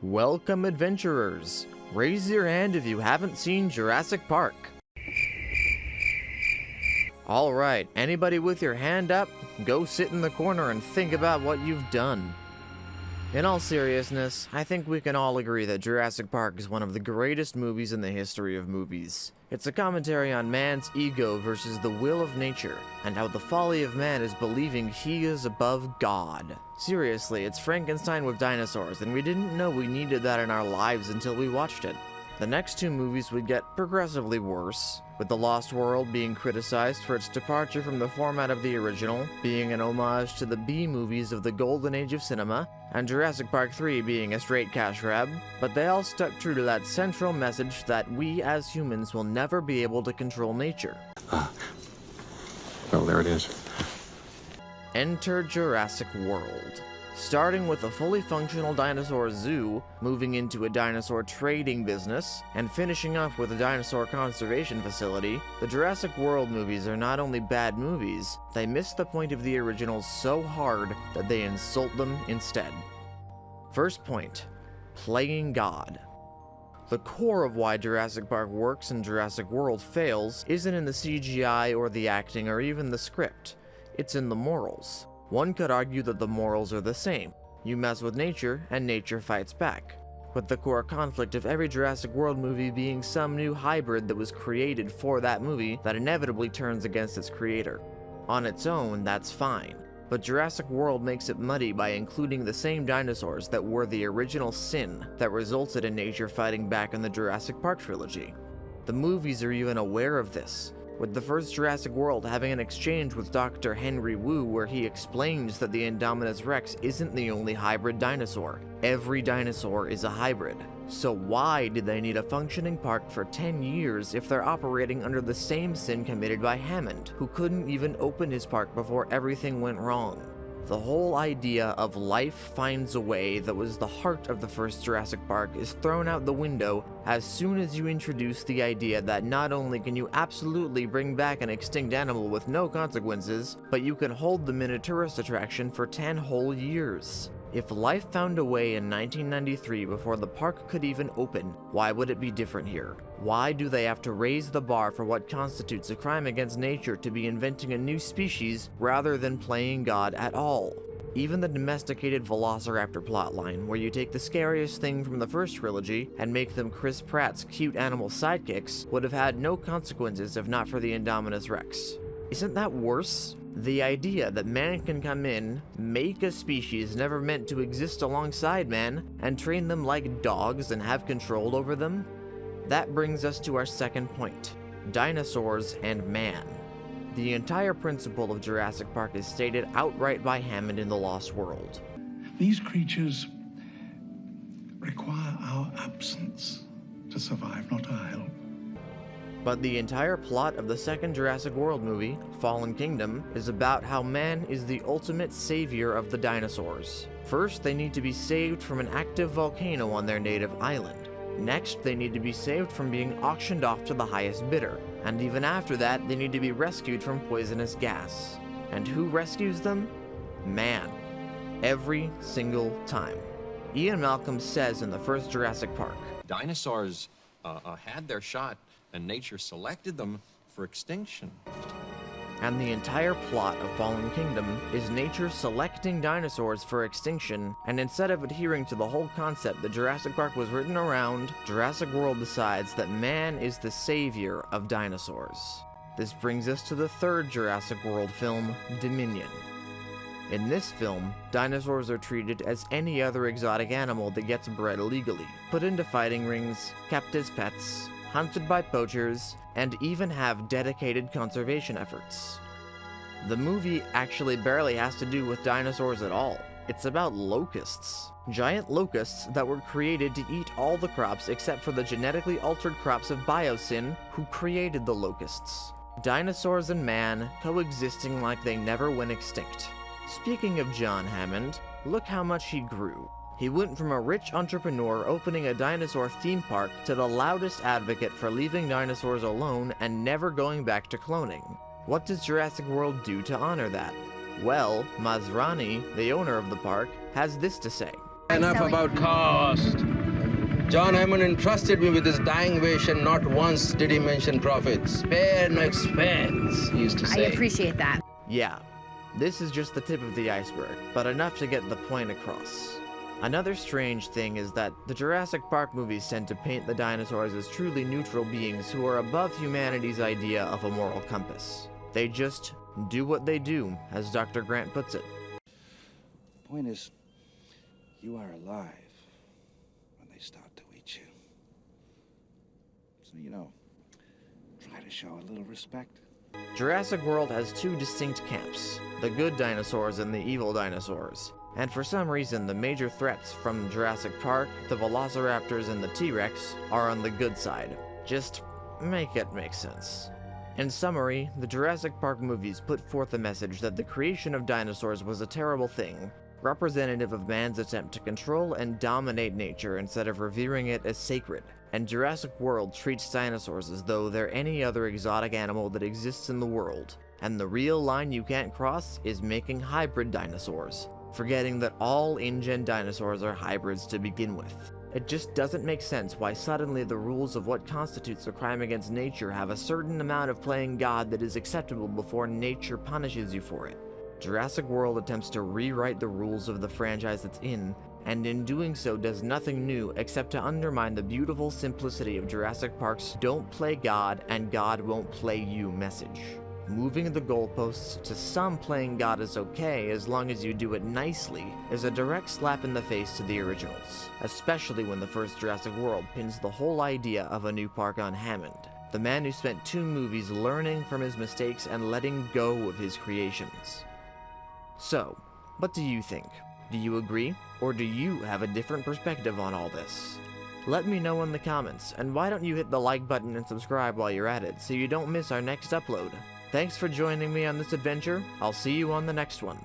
Welcome, adventurers! Raise your hand if you haven't seen Jurassic Park. Alright, anybody with your hand up, go sit in the corner and think about what you've done. In all seriousness, I think we can all agree that Jurassic Park is one of the greatest movies in the history of movies. It's a commentary on man's ego versus the will of nature, and how the folly of man is believing he is above God. Seriously, it's Frankenstein with dinosaurs, and we didn't know we needed that in our lives until we watched it. The next two movies would get progressively worse, with The Lost World being criticized for its departure from the format of the original, being an homage to the B-movies of the golden age of cinema, and Jurassic Park 3 being a straight cash grab, but they all stuck true to that central message that we as humans will never be able to control nature. Well, there it is. Enter Jurassic World. Starting with a fully functional dinosaur zoo, moving into a dinosaur trading business, and finishing off with a dinosaur conservation facility, the Jurassic World movies are not only bad movies, they miss the point of the originals so hard that they insult them instead. First point, playing God. The core of why Jurassic Park works and Jurassic World fails isn't in the CGI or the acting or even the script, it's in the morals. One could argue that the morals are the same. You mess with nature, and nature fights back. With the core conflict of every Jurassic World movie being some new hybrid that was created for that movie that inevitably turns against its creator. On its own, that's fine. But Jurassic World makes it muddy by including the same dinosaurs that were the original sin that resulted in nature fighting back in the Jurassic Park trilogy. The movies are even aware of this, with the first Jurassic World having an exchange with Dr. Henry Wu where he explains that the Indominus Rex isn't the only hybrid dinosaur. Every dinosaur is a hybrid. So why did they need a functioning park for 10 years if they're operating under the same sin committed by Hammond, who couldn't even open his park before everything went wrong? The whole idea of life finds a way that was the heart of the first Jurassic Park is thrown out the window as soon as you introduce the idea that not only can you absolutely bring back an extinct animal with no consequences, but you can hold them in a tourist attraction for 10 whole years. If life found a way in 1993 before the park could even open, why would it be different here? Why do they have to raise the bar for what constitutes a crime against nature to be inventing a new species rather than playing God at all? Even the domesticated velociraptor plotline, where you take the scariest thing from the first trilogy and make them Chris Pratt's cute animal sidekicks, would have had no consequences if not for the Indominus Rex. Isn't that worse? The idea that man can come in, make a species never meant to exist alongside man, and train them like dogs and have control over them? That brings us to our second point, Dinosaurs and Man. The entire principle of Jurassic Park is stated outright by Hammond in The Lost World. These creatures require our absence to survive, not our help. But the entire plot of the second Jurassic World movie, Fallen Kingdom, is about how man is the ultimate savior of the dinosaurs. First, they need to be saved from an active volcano on their native island. Next, they need to be saved from being auctioned off to the highest bidder. And even after that, they need to be rescued from poisonous gas. And who rescues them? Man. Every single time. Ian Malcolm says in the first Jurassic Park, Dinosaurs had their shot, and nature selected them for extinction. And the entire plot of Fallen Kingdom is nature selecting dinosaurs for extinction, and instead of adhering to the whole concept that Jurassic Park was written around, Jurassic World decides that man is the savior of dinosaurs. This brings us to the third Jurassic World film, Dominion. In this film, dinosaurs are treated as any other exotic animal that gets bred illegally, put into fighting rings, kept as pets, hunted by poachers, and even have dedicated conservation efforts. The movie actually barely has to do with dinosaurs at all. It's about locusts. Giant locusts that were created to eat all the crops except for the genetically altered crops of Biosyn, who created the locusts. Dinosaurs and man coexisting like they never went extinct. Speaking of John Hammond, look how much he grew. He went from a rich entrepreneur opening a dinosaur theme park to the loudest advocate for leaving dinosaurs alone and never going back to cloning. What does Jurassic World do to honor that? Well, Masrani, the owner of the park, has this to say. Enough about cost. John Hammond entrusted me with this dying wish, and not once did he mention profit. Spare no expense, he used to say. I appreciate that. Yeah, this is just the tip of the iceberg, but enough to get the point across. Another strange thing is that the Jurassic Park movies tend to paint the dinosaurs as truly neutral beings who are above humanity's idea of a moral compass. They just do what they do, as Dr. Grant puts it. Point is, you are alive when they start to eat you. So, try to show a little respect. Jurassic World has two distinct camps, the good dinosaurs and the evil dinosaurs. And for some reason, the major threats from Jurassic Park, the Velociraptors and the T-Rex, are on the good side. Just make it make sense. In summary, the Jurassic Park movies put forth a message that the creation of dinosaurs was a terrible thing, representative of man's attempt to control and dominate nature instead of revering it as sacred. And Jurassic World treats dinosaurs as though they're any other exotic animal that exists in the world. And the real line you can't cross is making hybrid dinosaurs, forgetting that all InGen dinosaurs are hybrids to begin with. It just doesn't make sense why suddenly the rules of what constitutes a crime against nature have a certain amount of playing God that is acceptable before nature punishes you for it. Jurassic World attempts to rewrite the rules of the franchise it's in, and in doing so does nothing new except to undermine the beautiful simplicity of Jurassic Park's "don't play God and God won't play you" message. Moving the goalposts to some playing God is okay as long as you do it nicely is a direct slap in the face to the originals, especially when the first Jurassic World pins the whole idea of a new park on Hammond, the man who spent 2 movies learning from his mistakes and letting go of his creations. So, what do you think? Do you agree, or do you have a different perspective on all this? Let me know in the comments, and why don't you hit the like button and subscribe while you're at it so you don't miss our next upload. Thanks for joining me on this adventure. I'll see you on the next one.